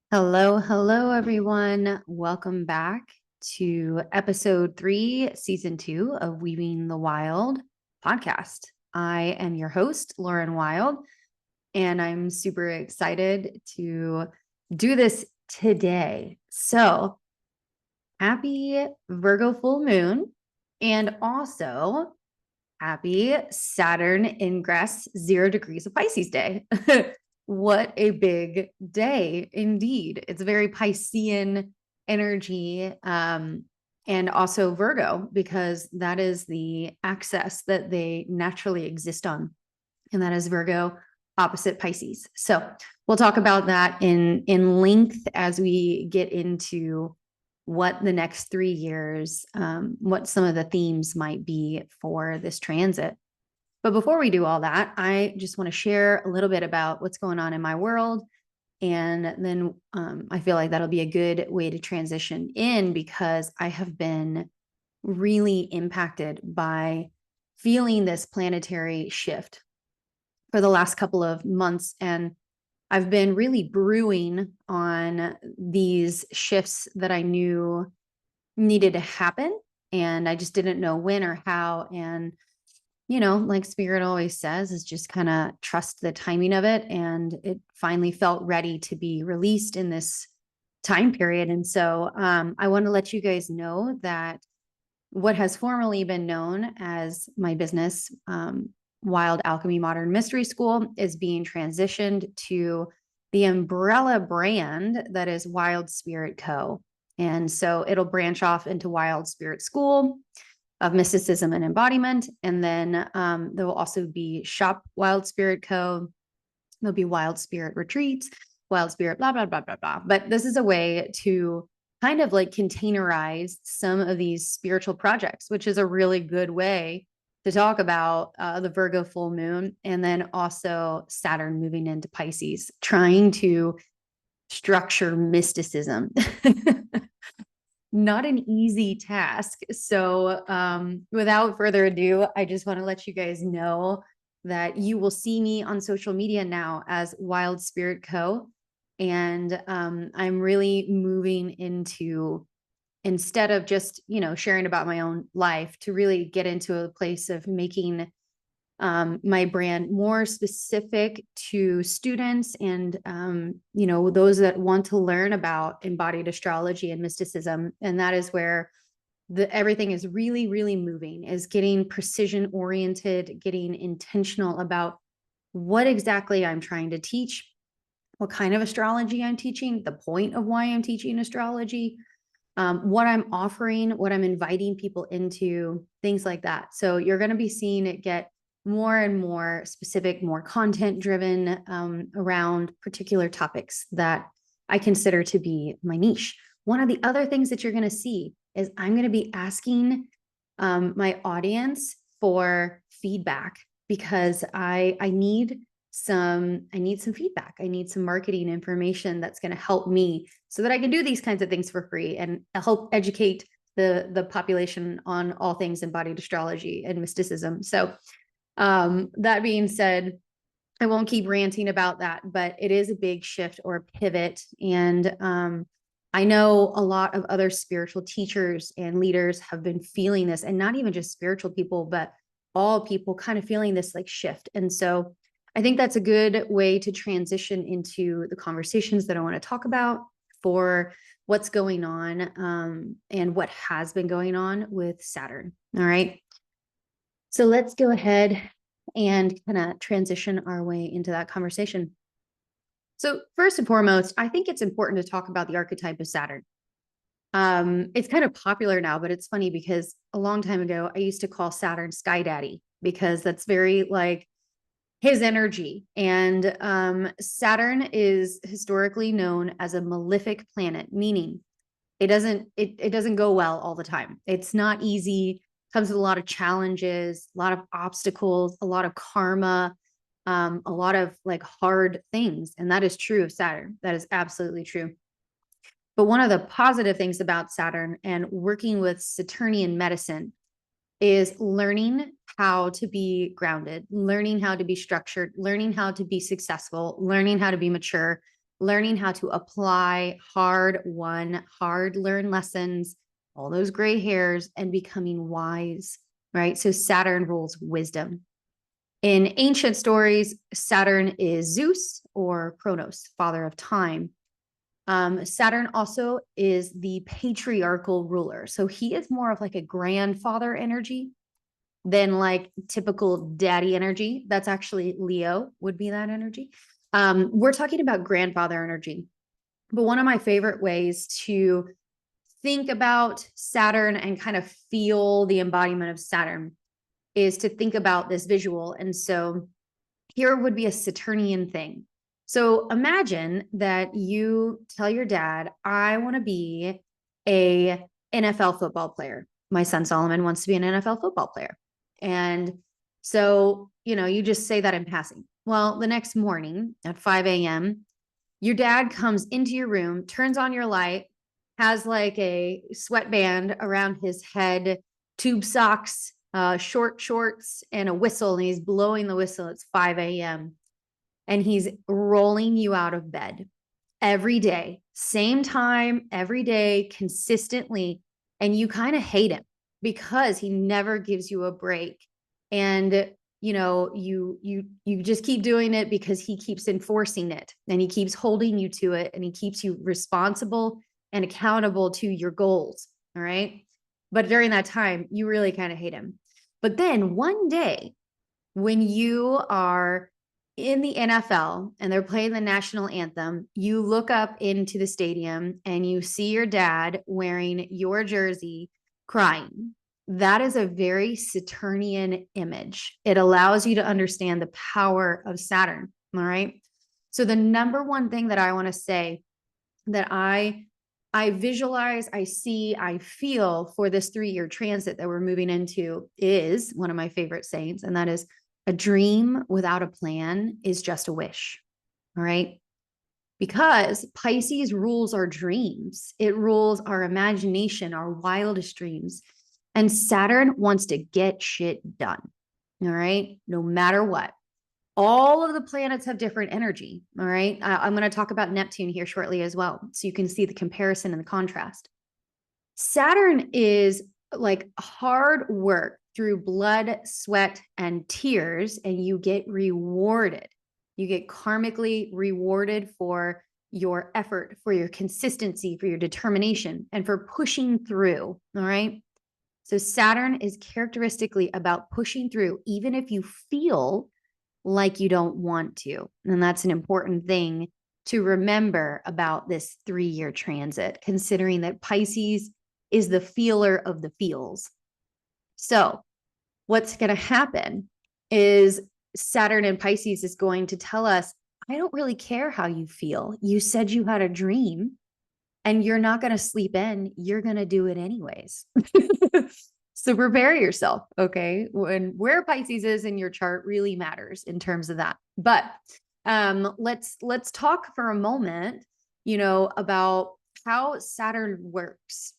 Hello, hello, everyone. Welcome back to episode 3, season 2 of Weaving the Wild podcast. I am your host, Lauren Wild, and I'm super excited to do this today. So, happy Virgo full moon, and also happy Saturn ingress 0 degrees of Pisces day. What a big day indeed. It's very Piscean energy, and also Virgo, because that is the axis that they naturally exist on. And that is Virgo opposite Pisces. So we'll talk about that in length as we get into what the next 3 years, what some of the themes might be for this transit. But before we do all that, I just want to share a little bit about what's going on in my world. And then I feel like that'll be a good way to transition in, because I have been really impacted by feeling this planetary shift for the last couple of months. And I've been really brewing on these shifts that I knew needed to happen. And I just didn't know when or how. And, like Spirit always says, is just kind of trust the timing of it. And it finally felt ready to be released in this time period. And so I want to let you guys know that what has formerly been known as my business, Wild Alchemy Modern Mystery School, is being transitioned to the umbrella brand that is Wild Spirit Co. And so it'll branch off into Wild Spirit School of Mysticism and Embodiment. And then there will also be Shop Wild Spirit Co. There'll be Wild Spirit Retreats, Wild Spirit, blah, blah, blah, blah, blah. But this is a way to kind of like containerize some of these spiritual projects, which is a really good way to talk about the Virgo full moon, and then also Saturn moving into Pisces, trying to structure mysticism. Not an easy task. So without further ado, I just want to let you guys know that you will see me on social media now as Wild Spirit Co. And I'm really moving into, instead of just, sharing about my own life, to really get into a place of making my brand more specific to students and, those that want to learn about embodied astrology and mysticism. And that is where everything is really, really moving, is getting precision oriented, getting intentional about what exactly I'm trying to teach, what kind of astrology I'm teaching, the point of why I'm teaching astrology, what I'm offering, what I'm inviting people into, things like that. So you're going to be seeing it get more and more specific, more content driven, around particular topics that I consider to be my niche. One of the other things that you're going to see is I'm going to be asking my audience for feedback, because I need some feedback. I need some marketing information that's going to help me so that I can do these kinds of things for free and help educate the population on all things embodied astrology and mysticism. So that being said, I won't keep ranting about that, but it is a big shift or pivot. And I know a lot of other spiritual teachers and leaders have been feeling this, and not even just spiritual people, but all people kind of feeling this like shift. And so I think that's a good way to transition into the conversations that I want to talk about for what's going on, and what has been going on with Saturn. All right. So let's go ahead and kind of transition our way into that conversation. So first and foremost, I think it's important to talk about the archetype of Saturn. It's kind of popular now, but it's funny because a long time ago, I used to call Saturn Sky Daddy, because that's very like his energy. And Saturn is historically known as a malefic planet, meaning it doesn't go well all the time. It's not easy. Comes with a lot of challenges, a lot of obstacles, a lot of karma, a lot of like hard things. And that is true of Saturn. That is absolutely true. But one of the positive things about Saturn and working with Saturnian medicine is learning how to be grounded, learning how to be structured, learning how to be successful, learning how to be mature, learning how to apply hard won, hard learned lessons, all those gray hairs, and becoming wise, right? So Saturn rules wisdom. In ancient stories, Saturn is Zeus or Kronos, father of time. Saturn also is the patriarchal ruler. So he is more of like a grandfather energy than like typical daddy energy. That's actually Leo would be that energy. We're talking about grandfather energy. But one of my favorite ways to think about Saturn and kind of feel the embodiment of Saturn is to think about this visual. And so here would be a Saturnian thing. So imagine that you tell your dad, I want to be a NFL football player. My son Solomon wants to be an NFL football player. And so, you just say that in passing. Well, the next morning at 5 a.m., your dad comes into your room, turns on your light, has like a sweatband around his head, tube socks, short shorts, and a whistle. And he's blowing the whistle. It's 5 a.m. And he's rolling you out of bed every day, same time, every day, consistently. And you kind of hate him because he never gives you a break. And you just keep doing it because he keeps enforcing it and he keeps holding you to it and he keeps you responsible and accountable to your goals. All right. But during that time, you really kind of hate him. But then one day when you are in the NFL and they're playing the national anthem, you look up into the stadium and you see your dad wearing your jersey crying. That is a very Saturnian image. It allows you to understand the power of Saturn. All right. So the number one thing that I want to say that I visualize, I see, I feel for this 3-year transit that we're moving into is one of my favorite sayings, and that is a dream without a plan is just a wish. All right. Because Pisces rules our dreams, it rules our imagination, our wildest dreams. And Saturn wants to get shit done. All right. No matter what. All of the planets have different energy. All right. I'm going to talk about Neptune here shortly as well. So you can see the comparison and the contrast. Saturn is like hard work through blood, sweat, and tears, and you get rewarded. You get karmically rewarded for your effort, for your consistency, for your determination, and for pushing through. All right. So Saturn is characteristically about pushing through, even if you feel like you don't want to. And that's an important thing to remember about this 3-year transit, considering that Pisces is the feeler of the feels. So what's going to happen is Saturn in Pisces is going to tell us, I don't really care how you feel. You said you had a dream and you're not going to sleep in. You're going to do it anyways. So prepare yourself. Okay. Where Pisces is in your chart really matters in terms of that. But let's talk for a moment, about how Saturn works.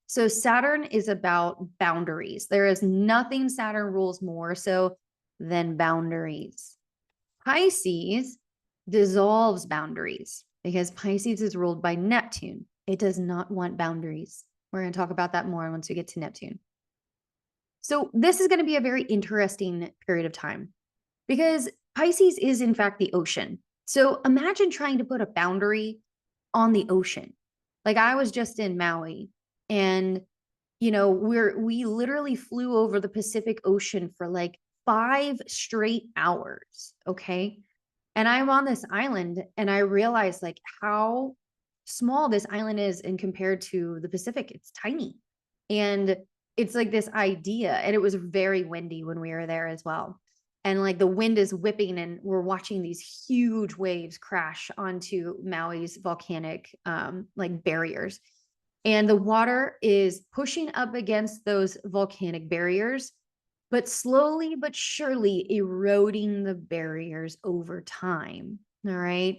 So Saturn is about boundaries. There is nothing Saturn rules more so than boundaries. Pisces dissolves boundaries because Pisces is ruled by Neptune. It does not want boundaries. We're going to talk about that more once we get to Neptune. So this is going to be a very interesting period of time because Pisces is in fact the ocean. So imagine trying to put a boundary on the ocean. Like I was just in Maui and we literally flew over the Pacific Ocean for like 5 straight hours. Okay. And I'm on this island and I realized like how small this island is in compared to the Pacific. It's tiny. And it's like this idea. And it was very windy when we were there as well. And like the wind is whipping and we're watching these huge waves crash onto Maui's volcanic like barriers. And the water is pushing up against those volcanic barriers, but slowly but surely eroding the barriers over time. All right.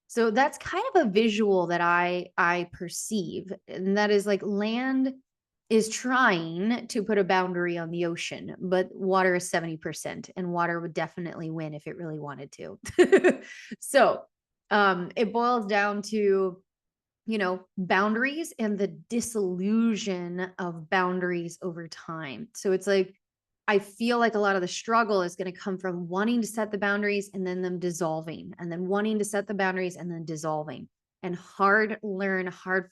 So that's kind of a visual that I perceive. And that is like land is trying to put a boundary on the ocean, but water is 70%, and water would definitely win if it really wanted to. So It boils down to, boundaries and the disillusion of boundaries over time. So it's like, I feel like a lot of the struggle is going to come from wanting to set the boundaries and then them dissolving, and then wanting to set the boundaries and then dissolving, and hard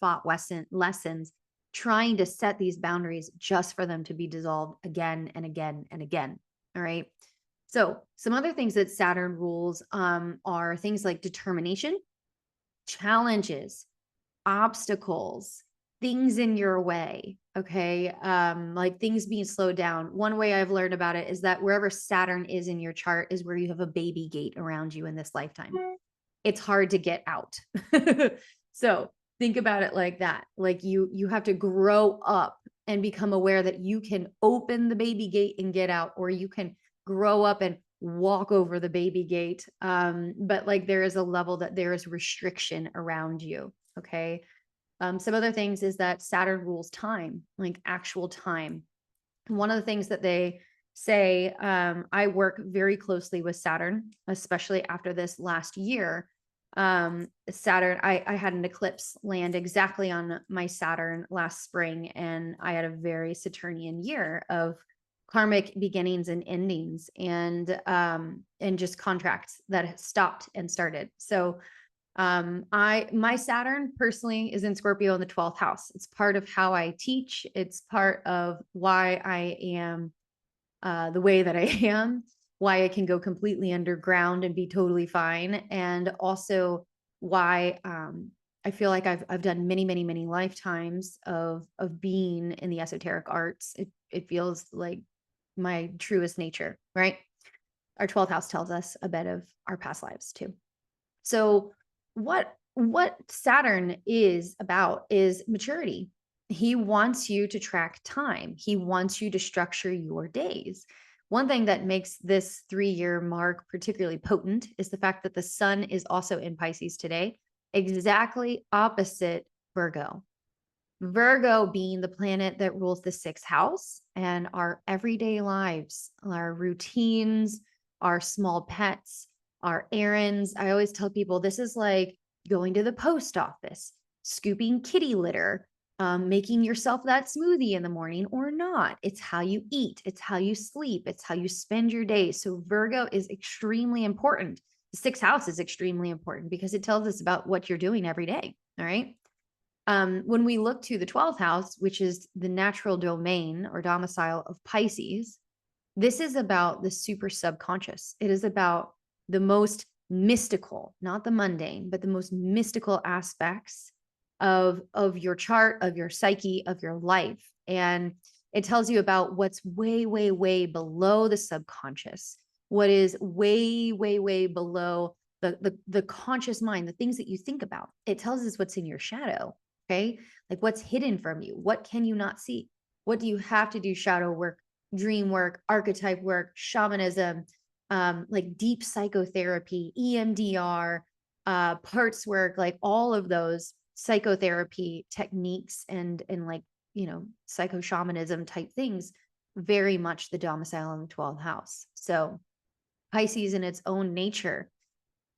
fought lessons trying to set these boundaries just for them to be dissolved again and again and again. All right. So some other things that Saturn rules are things like determination, challenges, obstacles, things in your way. Okay. Like things being slowed down. One way I've learned about it is that wherever Saturn is in your chart is where you have a baby gate around you in this lifetime. It's hard to get out. So think about it like that. Like you have to grow up and become aware that you can open the baby gate and get out, or you can grow up and walk over the baby gate. But like there is a level that there is restriction around you. Okay. Some other things is that Saturn rules time, like actual time. One of the things that they say, I work very closely with Saturn, especially after this last year. Saturn, I had an eclipse land exactly on my Saturn last spring, and I had a very Saturnian year of karmic beginnings and endings, and just contracts that stopped and started. So my Saturn personally is in Scorpio in the 12th house. It's part of how I teach. It's part of why I am the way that I am, why I can go completely underground and be totally fine, and also why I feel like I've done many, many, many lifetimes of being in the esoteric arts. It feels like my truest nature, right? Our 12th house tells us a bit of our past lives too. So what Saturn is about is maturity. He wants you to track time. He wants you to structure your days. One thing that makes this 3-year mark particularly potent is the fact that the sun is also in Pisces today, exactly opposite Virgo. Virgo being the planet that rules the 6th house and our everyday lives, our routines, our small pets, our errands. I always tell people this is like going to the post office, scooping kitty litter, making yourself that smoothie in the morning or not. It's how you eat, it's how you sleep, it's how you spend your day. So Virgo is extremely important. The 6th house is extremely important because it tells us about what you're doing every day. All right. When we look to the 12th house, which is the natural domain or domicile of Pisces, this is about the super subconscious. It is about the most mystical, not the mundane, but the most mystical aspects of your chart, of your psyche, of your life. And it tells you about what's way, way, way below the subconscious, what is way, way, way below the conscious mind, the things that you think about. It tells us what's in your shadow. Okay. Like what's hidden from you? What can you not see? What do you have to do shadow work, dream work, archetype work, shamanism, like deep psychotherapy, EMDR, parts work, like all of those psychotherapy techniques and like, psycho shamanism type things, very much the domicile in the 12th house. So Pisces in its own nature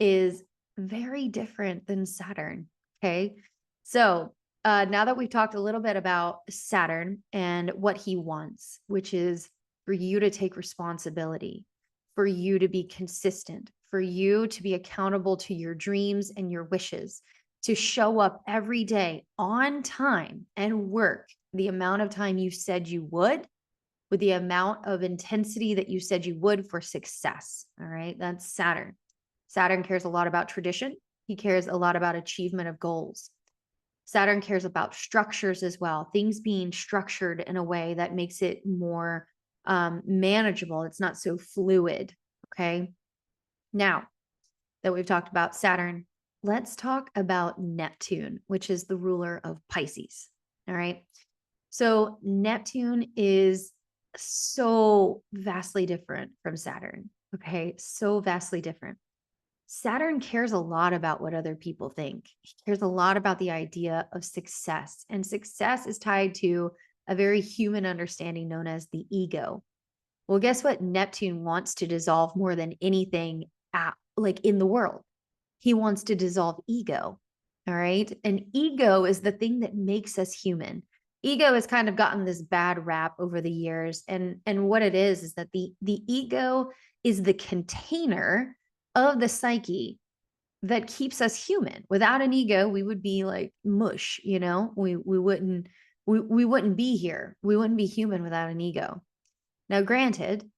is very different than Saturn. Okay. So now that we've talked a little bit about Saturn and what he wants, which is for you to take responsibility, for you to be consistent, for you to be accountable to your dreams and your wishes, to show up every day on time and work the amount of time you said you would, with the amount of intensity that you said you would for success. All right. That's Saturn. Saturn cares a lot about tradition. He cares a lot about achievement of goals. Saturn cares about structures as well, things being structured in a way that makes it more manageable. It's not so fluid. Okay. Now that we've talked about Saturn, let's talk about Neptune, which is the ruler of Pisces. All right. So Neptune is so vastly different from Saturn. Okay. So vastly different. Saturn cares a lot about what other people think. He cares a lot about the idea of success. And success is tied to a very human understanding known as the ego. Well, guess what Neptune wants to dissolve more than anything like in the world? he wants to dissolve ego. All right. And ego is the thing that makes us human. Ego has kind of gotten this bad rap over the years. And what it is that the ego is the container of the psyche that keeps us human. Without an ego, we would be like mush, you know, we wouldn't be here. We wouldn't be human without an ego. Now, granted,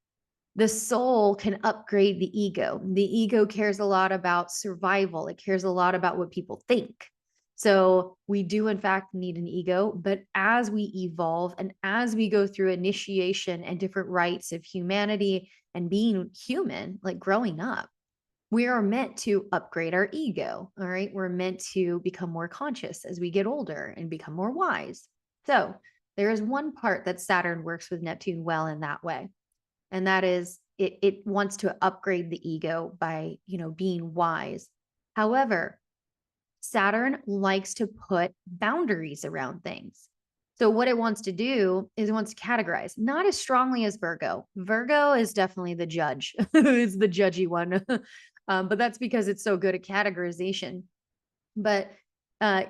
the soul can upgrade the ego. The ego cares a lot about survival. It cares a lot about what people think. So we do, in fact, need an ego. But as we evolve and as we go through initiation and different rites of humanity and being human, like growing up, we are meant to upgrade our ego. All right. We're meant to become more conscious as we get older and become more wise. So there is one part that Saturn works with Neptune well in that way. And that is it wants to upgrade the ego by, being wise. However, Saturn likes to put boundaries around things. So what it wants to do is it wants to categorize, not as strongly as Virgo. Virgo is definitely the judge. It's the judgy one. But that's because it's so good at categorization. But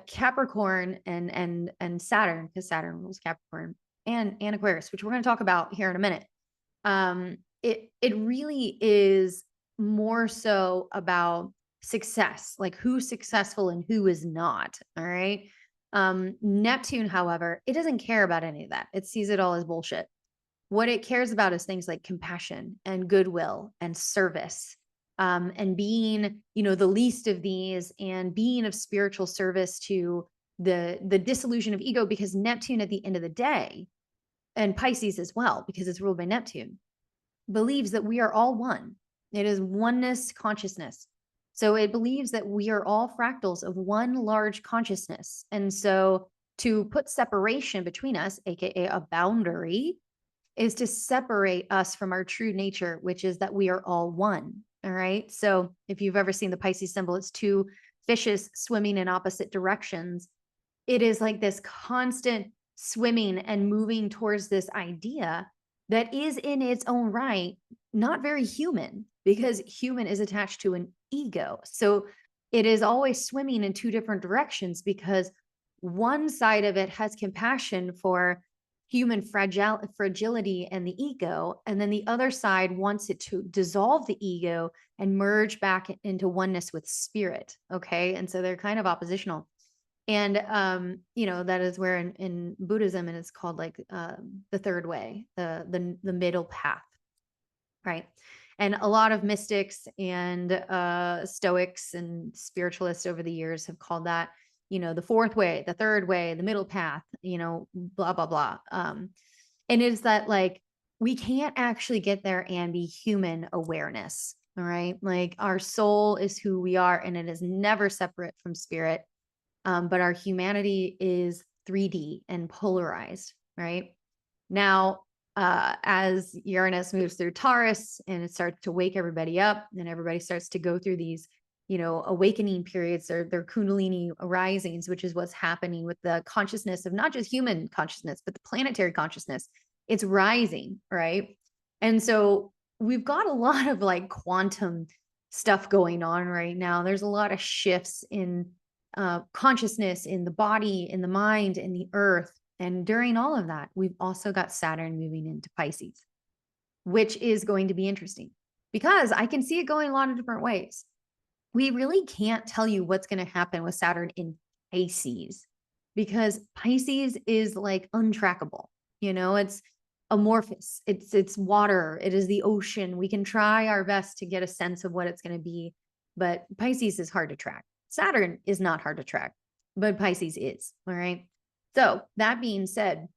Capricorn and Saturn, because Saturn rules Capricorn and Aquarius, which we're going to talk about here in a minute. It really is more so about success, like who's successful and who is not. All right. Neptune, however, it doesn't care about any of that. It sees it all as bullshit. What it cares about is things like compassion and goodwill and service, and being, the least of these and being of spiritual service to the dissolution of ego, because Neptune at the end of the day, and Pisces as well, because it's ruled by Neptune, believes that we are all one. It is oneness consciousness. So it believes that we are all fractals of one large consciousness. And so to put separation between us, aka a boundary, is to separate us from our true nature, which is that we are all one. All right. So if you've ever seen the Pisces symbol, it's two fishes swimming in opposite directions. It is like this constant swimming and moving towards this idea that is in its own right not very human, because human is attached to an ego. So it is always swimming in two different directions, because one side of it has compassion for human fragility and the ego, and then the other side wants it to dissolve the ego and merge back into oneness with spirit. Okay. And so they're kind of oppositional. And that is where in Buddhism, and it's called like the third way, the middle path, right? And a lot of mystics and Stoics and spiritualists over the years have called that, the fourth way, the third way, the middle path, blah blah blah. And it's that like we can't actually get there and be human awareness. All right, like our soul is who we are, and it is never separate from spirit. But our humanity is 3D and polarized, right? Now, as Uranus moves through Taurus and it starts to wake everybody up, and everybody starts to go through these, awakening periods, or their Kundalini arisings, which is what's happening with the consciousness of not just human consciousness, but the planetary consciousness. It's rising, right? And so we've got a lot of like quantum stuff going on right now. There's a lot of shifts in consciousness, in the body, in the mind, in the earth. And during all of that, we've also got Saturn moving into Pisces, which is going to be interesting, because I can see it going a lot of different ways. We really can't tell you what's going to happen with Saturn in Pisces, because Pisces is like untrackable. It's amorphous. It's water. It is the ocean. We can try our best to get a sense of what it's going to be, but Pisces is hard to track. Saturn is not hard to track, but Pisces is. All right. So that being said,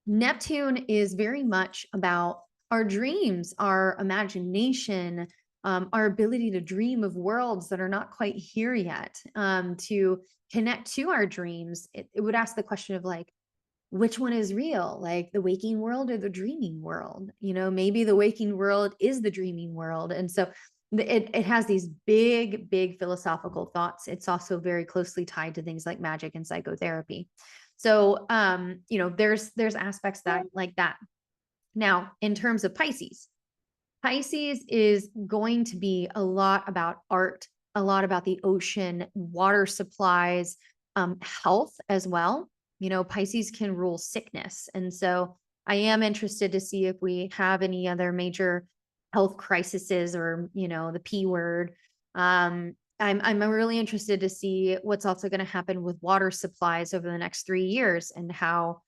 Neptune is very much about our dreams, our imagination, our ability to dream of worlds that are not quite here yet, to connect to our dreams. It would ask the question of like, which one is real, like the waking world or the dreaming world? Maybe the waking world is the dreaming world. And so it has these big, big philosophical thoughts. It's also very closely tied to things like magic and psychotherapy. So, there's aspects that like that. Now, in terms of Pisces is going to be a lot about art a lot about the ocean, water supplies, health as well. You know, Pisces can rule sickness. And so I am interested to see if we have any other major health crises or, you know, the P word. I'm really interested to see what's also going to happen with water supplies over the next 3 years and how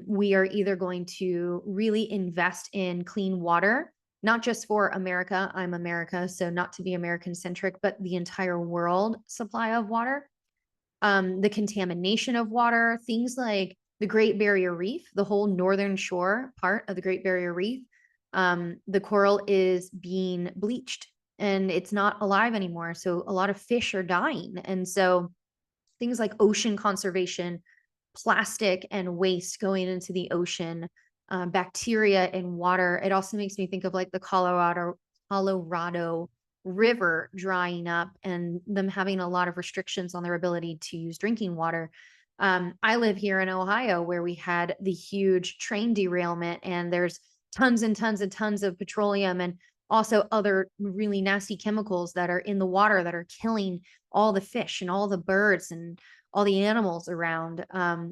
we are either going to really invest in clean water, not just for America. I'm America, so not to be American centric, but the entire world supply of water, the contamination of water, things like the Great Barrier Reef, the whole northern shore part of the Great Barrier Reef. The coral is being bleached and it's not alive anymore. So a lot of fish are dying. And so things like ocean conservation, plastic and waste going into the ocean, bacteria in water. It also makes me think of like the Colorado River drying up and them having a lot of restrictions on their ability to use drinking water. I live here in Ohio where we had the huge train derailment, and there's tons and tons and tons of petroleum and also other really nasty chemicals that are in the water that are killing all the fish and all the birds and all the animals around.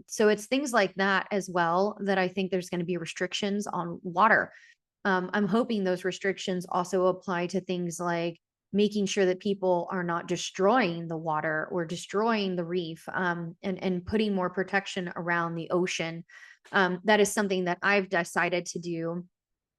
So it's things like that as well that I think there's going to be restrictions on water. I'm hoping those restrictions also apply to things like making sure that people are not destroying the water or destroying the reef, and putting more protection around the ocean. That is something that I've decided to do.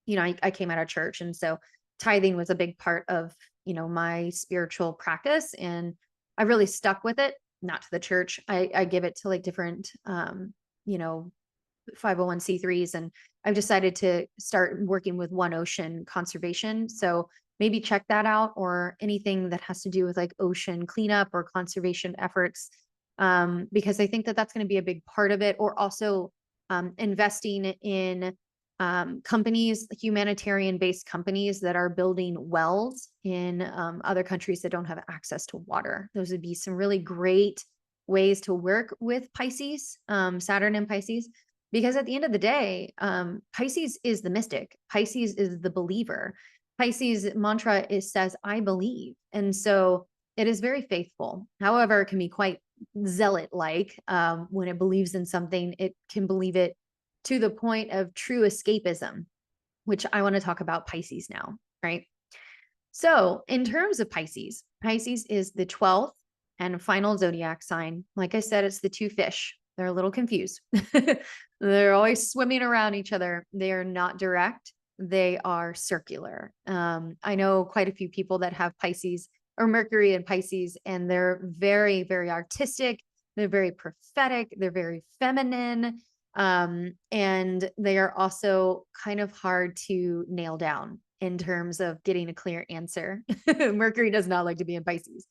You know, I came out of church, and so tithing was a big part of, you know, my spiritual practice, and I really stuck with it. Not to the church. I give it to like different, you know, 501(c)(3)s, and I've decided to start working with One Ocean Conservation. So maybe check that out, or anything that has to do with like ocean cleanup or conservation efforts, because I think that that's going to be a big part of it. Or also investing in companies, humanitarian based companies that are building wells in other countries that don't have access to water. Those would be some really great ways to work with Pisces, Saturn and Pisces, because at the end of the day, Pisces is the mystic. Pisces is the believer. Pisces mantra says, I believe. And so it is very faithful. However, it can be quite zealot like. When it believes in something, it can believe it to the point of true escapism, which I want to talk about Pisces now, right? So in terms of Pisces, Pisces is the 12th and final zodiac sign. Like I said, it's the two fish. They're a little confused. They're always swimming around each other. They are not direct. They are circular. I know quite a few people that have Pisces or Mercury in Pisces, and they're very, very artistic. They're very prophetic. They're very feminine. And they are also kind of hard to nail down in terms of getting a clear answer. Mercury does not like to be in Pisces.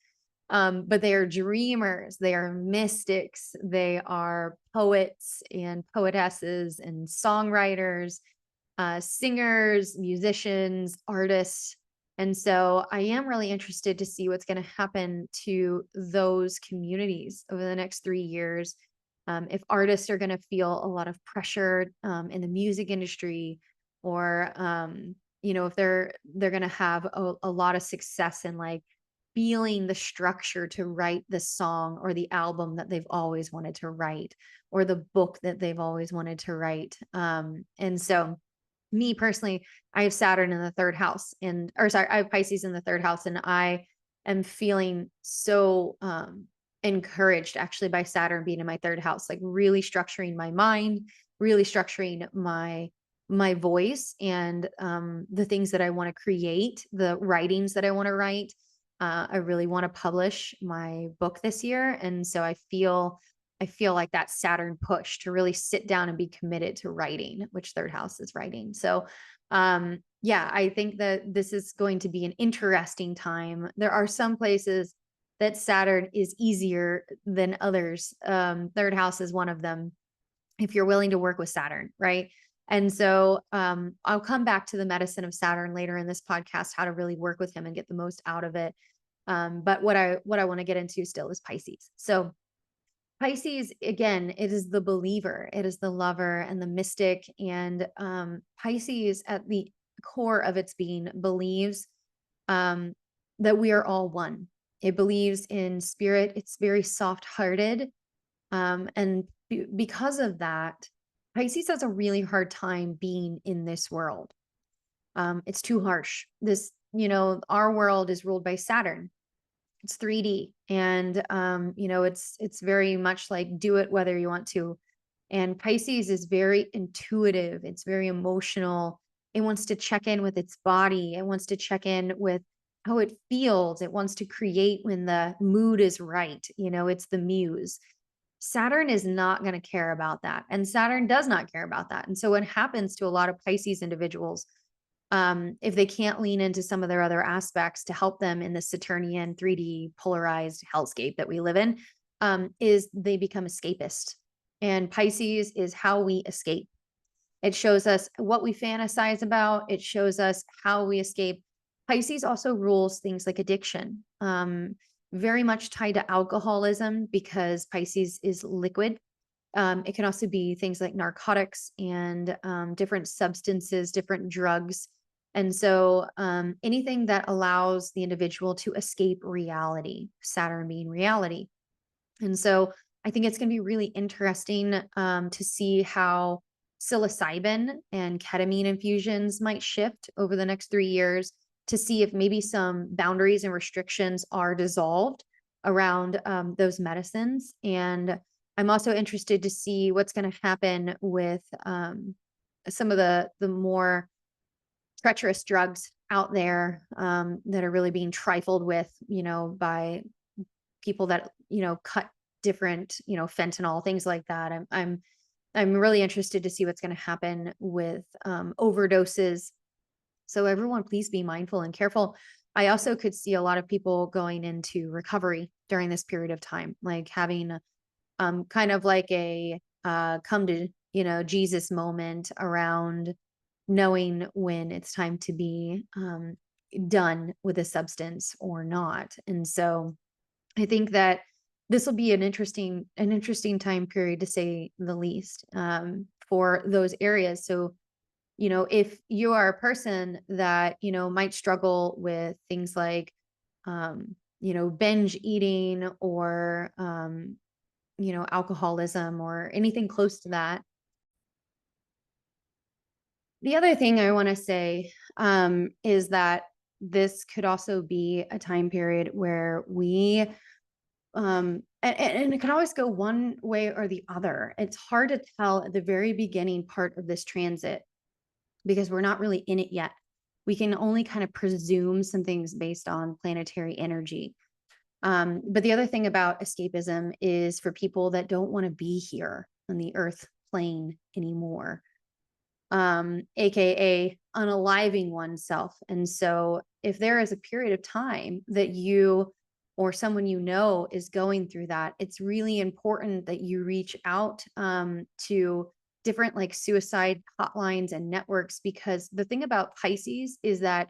But they are dreamers, they are mystics, they are poets and poetesses and songwriters, singers, musicians, artists. And so I am really interested to see what's going to happen to those communities over the next 3 years. If artists are going to feel a lot of pressure in the music industry, or you know, if they're going to have a lot of success in like feeling the structure to write the song or the album that they've always wanted to write, or the book that they've always wanted to write. And so me personally, I have Saturn in the third house, and or sorry, I have Pisces in the third house, and I am feeling so encouraged actually by Saturn being in my third house, like really structuring my mind, really structuring my voice, and the things that I want to create, the writings that I want to write. I really want to publish my book this year, and so I feel like that Saturn push to really sit down and be committed to writing, which third house is writing. So yeah, I think that this is going to be an interesting time. There are some places that Saturn is easier than others. Third house is one of them, if you're willing to work with Saturn, right? And so I'll come back to the medicine of Saturn later in this podcast, how to really work with him and get the most out of it. But what I want to get into still is Pisces. So Pisces, again, it is the believer, it is the lover and the mystic. And Pisces, at the core of its being, believes that we are all one. It believes in spirit. It's very soft-hearted. And because of that, Pisces has a really hard time being in this world. It's too harsh. Our world is ruled by Saturn. It's 3D, and it's very much like do it whether you want to. And Pisces is very intuitive. It's very emotional. It wants to check in with its body. It wants to check in with how it feels. It wants to create when the mood is right. It's the muse. Saturn is not going to care about that. And Saturn does not care about that. And so what happens to a lot of Pisces individuals, if they can't lean into some of their other aspects to help them in the Saturnian 3D polarized hellscape that we live in, is they become escapist. And Pisces is how we escape. It shows us what we fantasize about. It shows us how we escape. Pisces also rules things like addiction, very much tied to alcoholism because Pisces is liquid. It can also be things like narcotics and different substances, different drugs. And so anything that allows the individual to escape reality, Saturn being reality. And so I think it's going to be really interesting to see how psilocybin and ketamine infusions might shift over the next 3 years, to see if maybe some boundaries and restrictions are dissolved around those medicines. And I'm also interested to see what's going to happen with some of the more treacherous drugs out there that are really being trifled with, by people that, cut different, fentanyl, things like that. I'm really interested to see what's going to happen with overdoses. So everyone, please be mindful and careful. I also could see a lot of people going into recovery during this period of time, like having kind of like a come to, Jesus moment around knowing when it's time to be done with a substance or not. And so I think that this will be an interesting time period, to say the least, for those areas. So, if you are a person that, might struggle with things like, binge eating or, alcoholism or anything close to that. The other thing I want to say is that this could also be a time period where we and it can always go one way or the other. It's hard to tell at the very beginning part of this transit because we're not really in it yet. We can only kind of presume some things based on planetary energy. But the other thing about escapism is for people that don't want to be here on the earth plane anymore, aka unaliving oneself. And so if there is a period of time that you or someone is going through that, it's really important that you reach out to different like suicide hotlines and networks, because the thing about Pisces is that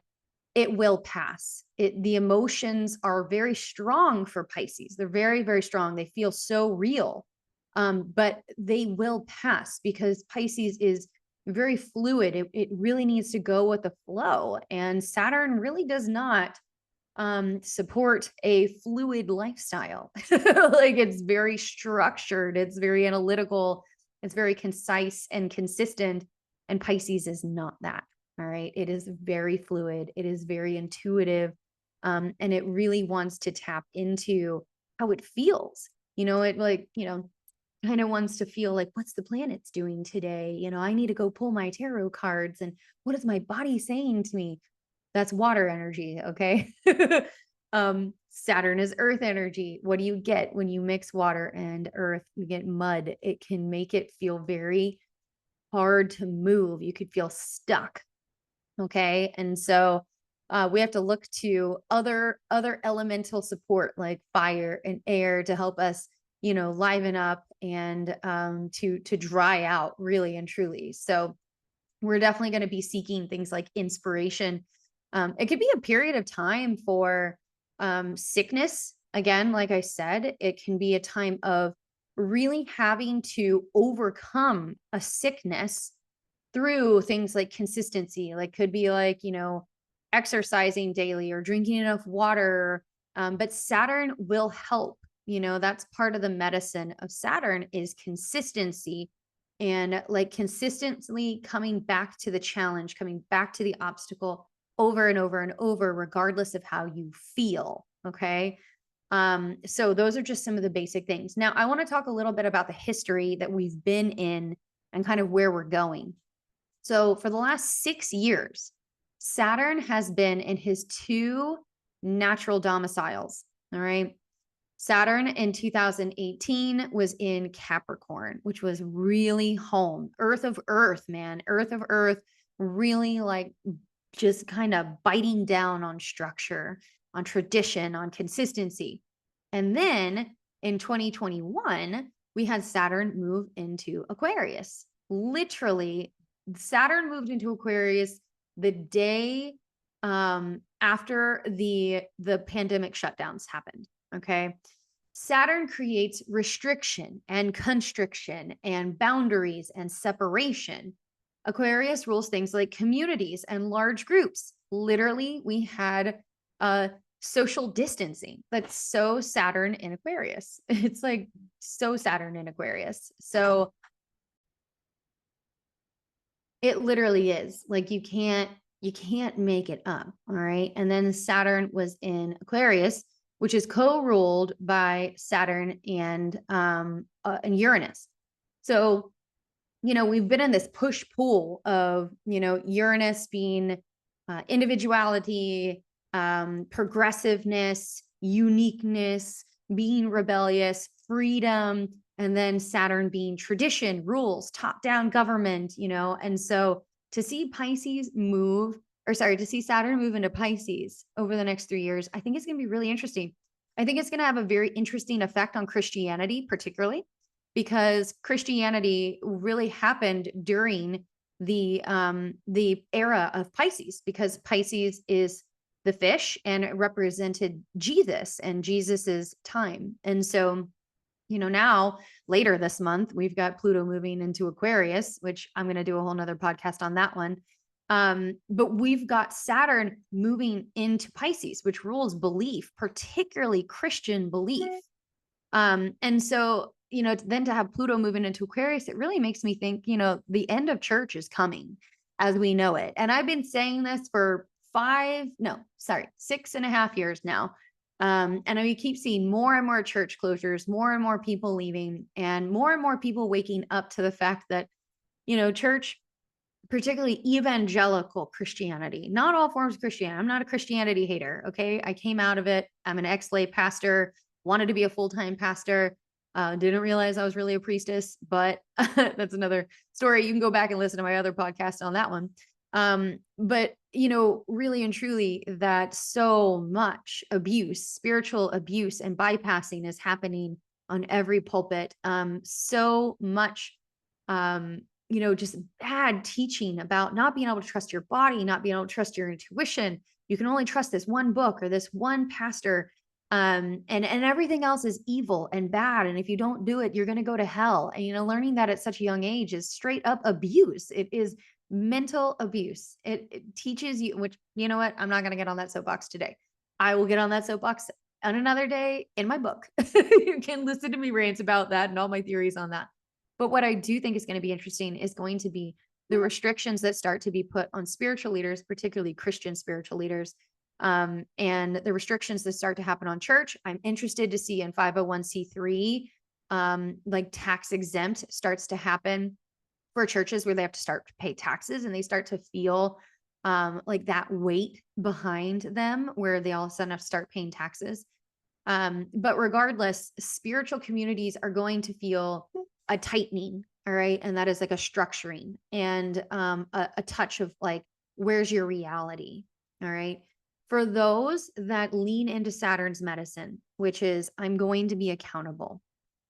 it will pass. The emotions are very strong for Pisces. They're very, very strong. They feel so real, but they will pass because Pisces is very fluid. It really needs to go with the flow. And Saturn really does not support a fluid lifestyle. Like, it's very structured, it's very analytical, it's very concise and consistent. And Pisces is not that. All right. It is very fluid, it is very intuitive. And it really wants to tap into how it feels. It kind of wants to feel like, what's the planets doing today? I need to go pull my tarot cards, and what is my body saying to me? That's water energy. Okay. Saturn is earth energy. What do you get when you mix water and earth? You get mud. It can make it feel very hard to move. You could feel stuck. Okay. And so we have to look to other elemental support like fire and air to help us, liven up and to dry out really and truly. So we're definitely going to be seeking things like inspiration. It could be a period of time for sickness. Again, like I said, it can be a time of really having to overcome a sickness through things like consistency. Like, could be like, exercising daily or drinking enough water, But Saturn will help. That's part of the medicine of Saturn is consistency and like consistently coming back to the challenge, coming back to the obstacle over and over and over, regardless of how you feel. Okay. So those are just some of the basic things. Now, I want to talk a little bit about the history that we've been in and kind of where we're going. So for the last 6 years, Saturn has been in his two natural domiciles. All right. Saturn in 2018 was in Capricorn, which was really home, Earth of Earth, man, Earth of Earth, really like just kind of biting down on structure, on tradition, on consistency. And then in 2021, we had Saturn move into Aquarius. Literally, Saturn moved into Aquarius the day after the pandemic shutdowns happened. Okay. Saturn creates restriction and constriction and boundaries and separation. Aquarius rules things like communities and large groups. Literally, we had social distancing. That's so Saturn in Aquarius. It's like so Saturn in Aquarius. So it literally is like you can't make it up. All right. And then Saturn was in Aquarius, which is co-ruled by Saturn and Uranus. So, we've been in this push-pull of, Uranus being individuality, progressiveness, uniqueness, being rebellious, freedom, and then Saturn being tradition, rules, top-down government, and so to see Saturn move into Pisces over the next 3 years, I think it's going to be really interesting. I think it's going to have a very interesting effect on Christianity, particularly because Christianity really happened during the era of Pisces, because Pisces is the fish and it represented Jesus and Jesus's time. And so, now later this month, we've got Pluto moving into Aquarius, which I'm going to do a whole nother podcast on that one. But we've got Saturn moving into Pisces, which rules belief, particularly Christian belief. And so, then to have Pluto moving into Aquarius, it really makes me think, the end of church is coming as we know it. And I've been saying this for 6.5 years now. And we keep seeing more and more church closures, more and more people leaving, and more people waking up to the fact that, church, particularly evangelical Christianity, not all forms of Christianity. I'm not a Christianity hater. Okay. I came out of it. I'm an ex-lay pastor, wanted to be a full-time pastor. Didn't realize I was really a priestess, but that's another story. You can go back and listen to my other podcast on that one. But really and truly that so much abuse, spiritual abuse and bypassing is happening on every pulpit. So much, just bad teaching about not being able to trust your body, not being able to trust your intuition. You can only trust this one book or this one pastor. And everything else is evil and bad. And if you don't do it, you're going to go to hell. And, learning that at such a young age is straight up abuse. It is mental abuse. It teaches you, which, you know what? I'm not going to get on that soapbox today. I will get on that soapbox on another day in my book. You can listen to me rant about that and all my theories on that. But what I do think is going to be interesting is going to be the restrictions that start to be put on spiritual leaders, particularly Christian spiritual leaders, and the restrictions that start to happen on church. I'm interested to see in 501c3, like tax exempt starts to happen for churches where they have to start to pay taxes and they start to feel like that weight behind them where they all of a sudden have to start paying taxes. But regardless, spiritual communities are going to feel a tightening. All right. And that is like a structuring and a touch of like, where's your reality? All right. For those that lean into Saturn's medicine, which is I'm going to be accountable,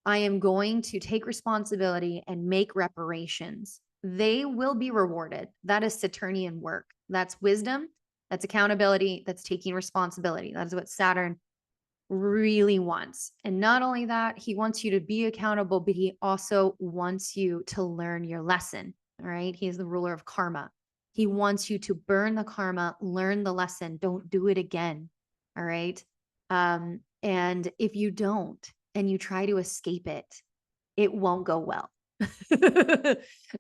I am going to take responsibility and make reparations, they will be rewarded. That is Saturnian work. That's wisdom. That's accountability. That's taking responsibility. That is what Saturn really wants. And not only that, he wants you to be accountable, but he also wants you to learn your lesson. All right. He is the ruler of karma. He wants you to burn the karma, learn the lesson, don't do it again. All right. And if you don't, and you try to escape it, it won't go well.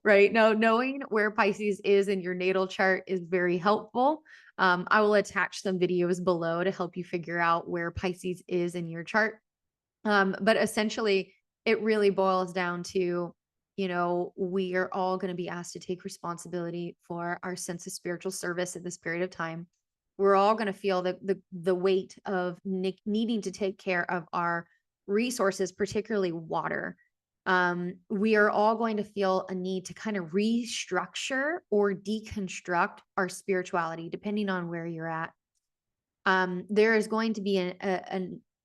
Right now, knowing where Pisces is in your natal chart is very helpful. I will attach some videos below to help you figure out where Pisces is in your chart. But essentially, it really boils down to, we are all going to be asked to take responsibility for our sense of spiritual service at this period of time. We're all going to feel the weight of needing to take care of our resources, particularly water. We are all going to feel a need to kind of restructure or deconstruct our spirituality, depending on where you're at. There is going to be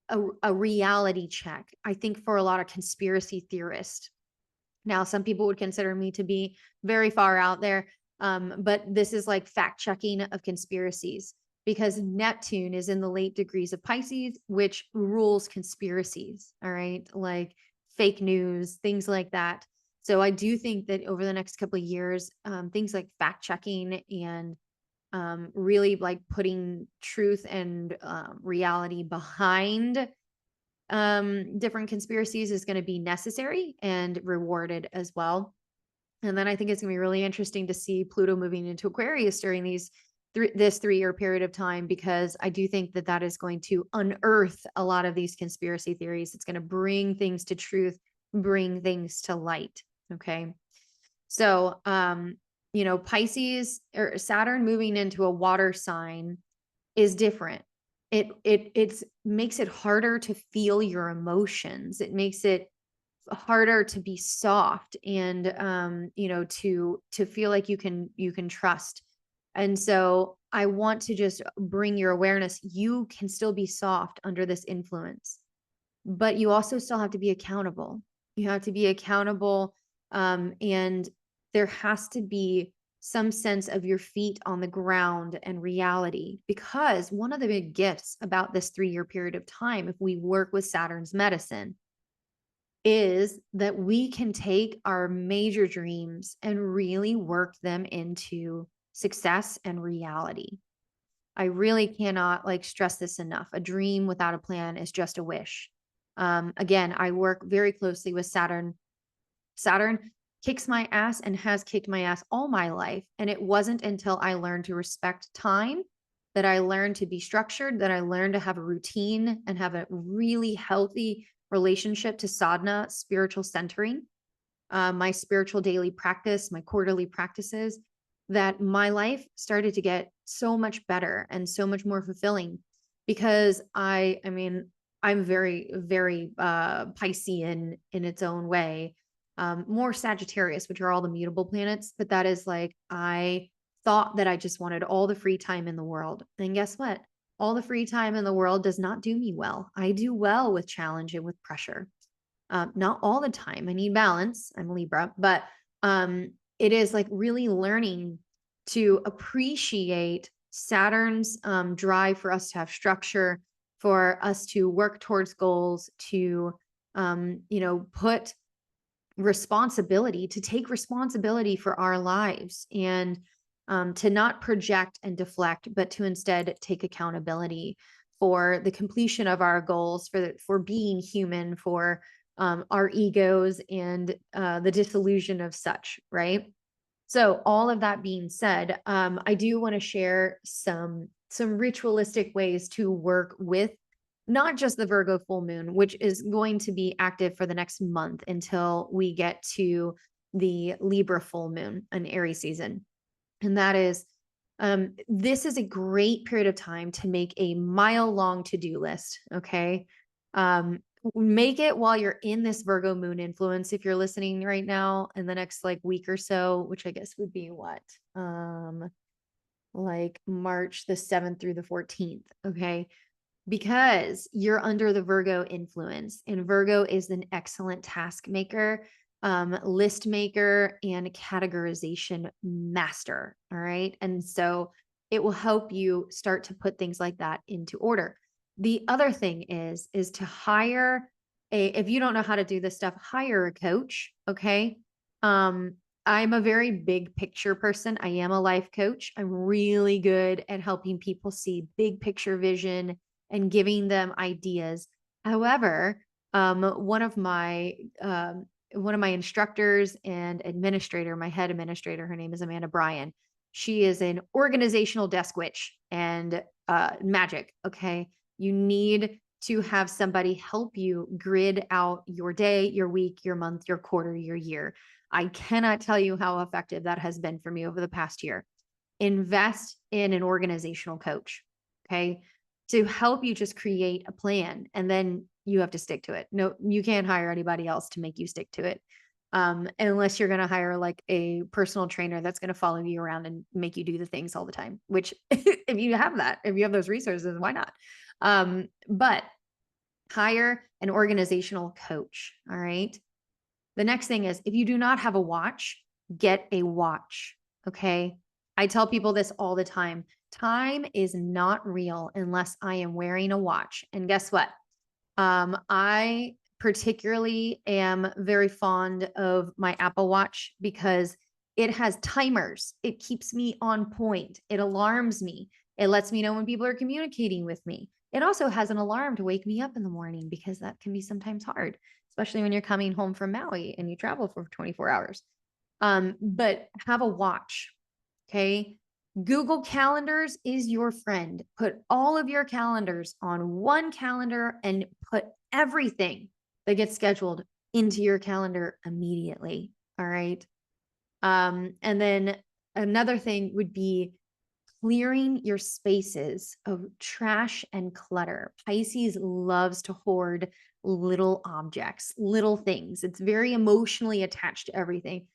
a reality check, I think, for a lot of conspiracy theorists. Now, some people would consider me to be very far out there, but this is like fact checking of conspiracies, because Neptune is in the late degrees of Pisces, which rules conspiracies. All right. Like fake news, things like that. So I do think that over the next couple of years, things like fact checking and really like putting truth and reality behind different conspiracies is going to be necessary and rewarded as well. And then I think it's going to be really interesting to see Pluto moving into Aquarius during this 3-year period of time, because I do think that that is going to unearth a lot of these conspiracy theories. It's going to bring things to truth, bring things to light. Okay. So, Pisces or Saturn moving into a water sign is different. It makes it harder to feel your emotions. It makes it harder to be soft and to feel like you can trust. And so I want to just bring your awareness. You can still be soft under this influence, but you also still have to be accountable. You have to be accountable, and there has to be some sense of your feet on the ground and reality, because one of the big gifts about this 3-year period of time, if we work with Saturn's medicine, is that we can take our major dreams and really work them into success and reality. I really cannot stress this enough. A dream without a plan is just a wish. Again, I work very closely with Saturn. Saturn kicks my ass and has kicked my ass all my life. And it wasn't until I learned to respect time, that I learned to be structured, that I learned to have a routine and have a really healthy relationship to sadhana, spiritual centering, my spiritual daily practice, my quarterly practices, that my life started to get so much better and so much more fulfilling. Because I'm very, very Piscean in its own way, more Sagittarius, which are all the mutable planets. But that is I thought that I just wanted all the free time in the world. And guess what? All the free time in the world does not do me well. I do well with challenge and with pressure. Not all the time. I need balance. I'm a Libra, but it is really learning to appreciate Saturn's drive for us to have structure, for us to work towards goals, to put responsibility, to take responsibility for our lives, and to not project and deflect, but to instead take accountability for the completion of our goals, for being human, for our egos and the disillusion of such, right? So all of that being said, I do want to share some ritualistic ways to work with not just the Virgo full moon, which is going to be active for the next month until we get to the Libra full moon, an Aries season. And that is, this is a great period of time to make a mile-long to-do list, okay? Make it while you're in this Virgo moon influence. If you're listening right now in the next week or so, which I guess would be what? March the 7th through the 14th, okay? Because you're under the Virgo influence, and Virgo is an excellent task maker, list maker, and categorization master. All right. And so it will help you start to put things like that into order. The other thing is to hire if you don't know how to do this stuff, hire a coach. Okay. I'm a very big picture person. I am a life coach. I'm really good at helping people see big picture vision and giving them ideas. However, one of my instructors and administrator, my head administrator, her name is Amanda Bryan. She is an organizational desk witch and magic. Okay. You need to have somebody help you grid out your day, your week, your month, your quarter, your year. I cannot tell you how effective that has been for me over the past year. Invest in an organizational coach. Okay. To help you just create a plan, and then you have to stick to it. No, you can't hire anybody else to make you stick to it. Unless you're going to hire like a personal trainer that's going to follow you around and make you do the things all the time, which if you have that, if you have those resources, why not? But hire an organizational coach. All right. The next thing is, if you do not have a watch, get a watch. Okay. I tell people this all the time. Time is not real unless I am wearing a watch. And guess what? I particularly am very fond of my Apple Watch because it has timers. It keeps me on point. It alarms me. It lets me know when people are communicating with me. It also has an alarm to wake me up in the morning because that can be sometimes hard, especially when you're coming home from Maui and you travel for 24 hours. But have a watch. Okay. Google Calendars is your friend. Put all of your calendars on one calendar and put everything that gets scheduled into your calendar immediately. All right. And then another thing would be clearing your spaces of trash and clutter. Pisces loves to hoard little objects, little things. It's very emotionally attached to everything.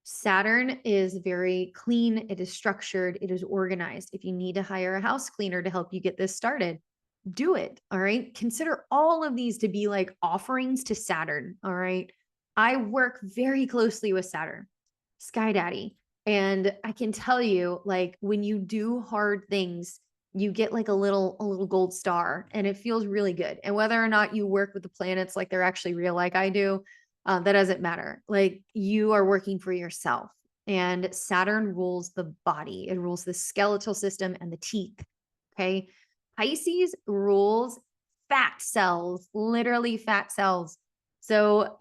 Saturn is very clean. It is structured. It is organized. If you need to hire a house cleaner to help you get this started, do it. All right. Consider all of these to be like offerings to Saturn. All right. I work very closely with Saturn, Sky Daddy. And I can tell you, like, when you do hard things, you get like a little gold star, and it feels really good. And whether or not you work with the planets like they're actually real, like I do, that doesn't matter. Like, you are working for yourself, and Saturn rules the body. It rules the skeletal system and the teeth. Okay. Pisces rules fat cells, literally fat cells. So,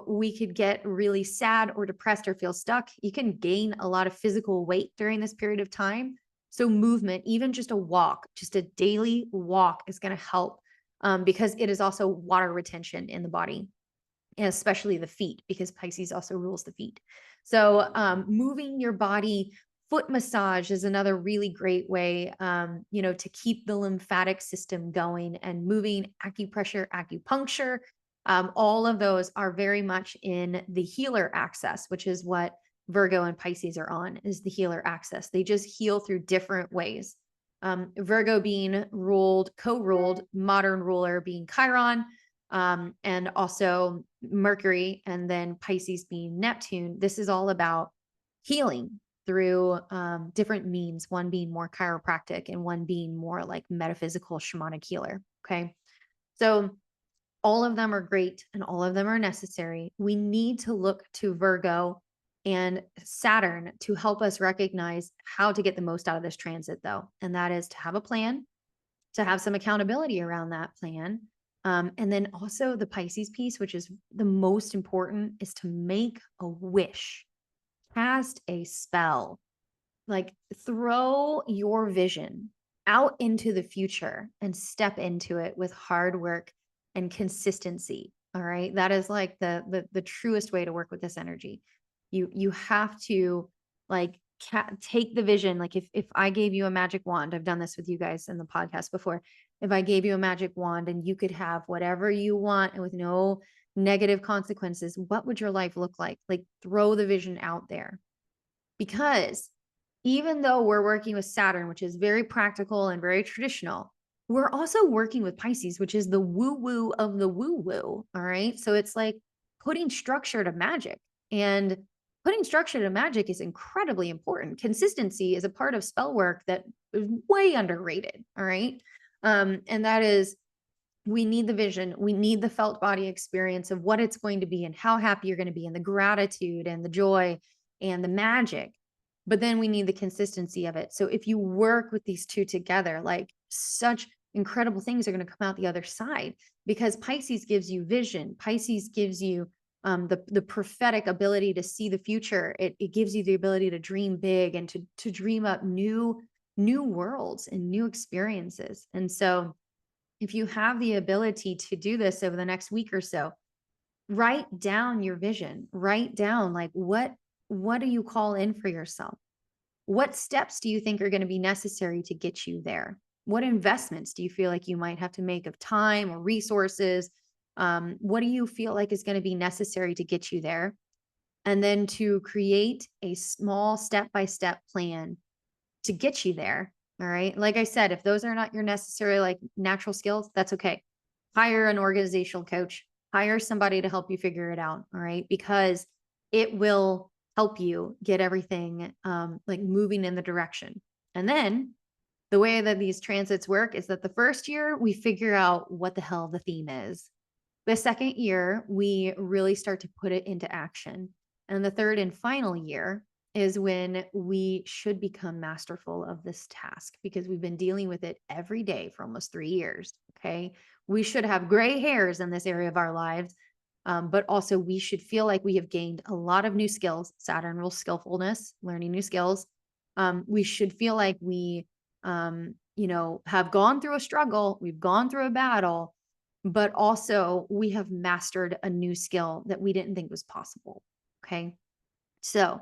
we could get really sad or depressed or feel stuck. You can gain a lot of physical weight during this period of time. So, movement, even just a walk, just a daily walk is going to help, because it is also water retention in the body, especially the feet, because Pisces also rules the feet. So, moving your body, foot massage is another really great way, to keep the lymphatic system going, and moving, acupressure, acupuncture. All of those are very much in the healer axis, which is what Virgo and Pisces are on, is the healer axis. They just heal through different ways. Virgo being co-ruled, modern ruler being Chiron, and also Mercury, and then Pisces being Neptune. This is all about healing through different means, one being more chiropractic and one being more like metaphysical shamanic healer. Okay. So all of them are great and all of them are necessary. We need to look to Virgo and Saturn to help us recognize how to get the most out of this transit, though. And that is to have a plan, to have some accountability around that plan. And then also the Pisces piece, which is the most important, is to make a wish, cast a spell, like throw your vision out into the future and step into it with hard work and consistency. All right. That is like the truest way to work with this energy. You have to like take the vision. Like if I gave you a magic wand, I've done this with you guys in the podcast before. If I gave you a magic wand and you could have whatever you want and with no negative consequences, what would your life look like? Like, throw the vision out there. Because even though we're working with Saturn, which is very practical and very traditional, we're also working with Pisces, which is the woo-woo of the woo-woo. All right. So it's like putting structure to magic, and putting structure to magic is incredibly important. Consistency is a part of spell work that is way underrated. All right. And that is, we need the vision. We need the felt body experience of what it's going to be and how happy you're going to be, and the gratitude and the joy and the magic. But then we need the consistency of it. So if you work with these two together, like such incredible things are going to come out the other side, because Pisces gives you vision. Pisces gives you the prophetic ability to see the future. It gives you the ability to dream big and to dream up new worlds and new experiences. And so if you have the ability to do this over the next week or so, write down your vision, write down like what do you call in for yourself? What steps do you think are going to be necessary to get you there? What investments do you feel like you might have to make of time or resources? What do you feel like is going to be necessary to get you there? And then to create a small step-by-step plan to get you there. All right. Like I said, if those are not your necessary like natural skills, that's okay. Hire an organizational coach, hire somebody to help you figure it out. All right. Because it will help you get everything like moving in the direction. And then the way that these transits work is that the first year we figure out what the hell the theme is. The second year, we really start to put it into action. And the third and final year is when we should become masterful of this task, because we've been dealing with it every day for almost 3 years. Okay. We should have gray hairs in this area of our lives. But also we should feel like we have gained a lot of new skills. Saturn rules skillfulness, learning new skills. We should feel like we, have gone through a struggle. We've gone through a battle, but also we have mastered a new skill that we didn't think was possible. Okay. So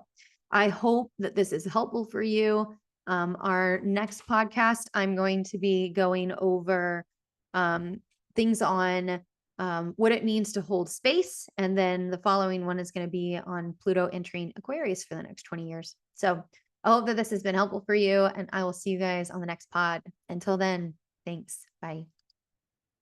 I hope that this is helpful for you. Our next podcast, I'm going to be going over things on what it means to hold space. And then the following one is going to be on Pluto entering Aquarius for the next 20 years. So I hope that this has been helpful for you, and I will see you guys on the next pod. Until then, thanks. Bye.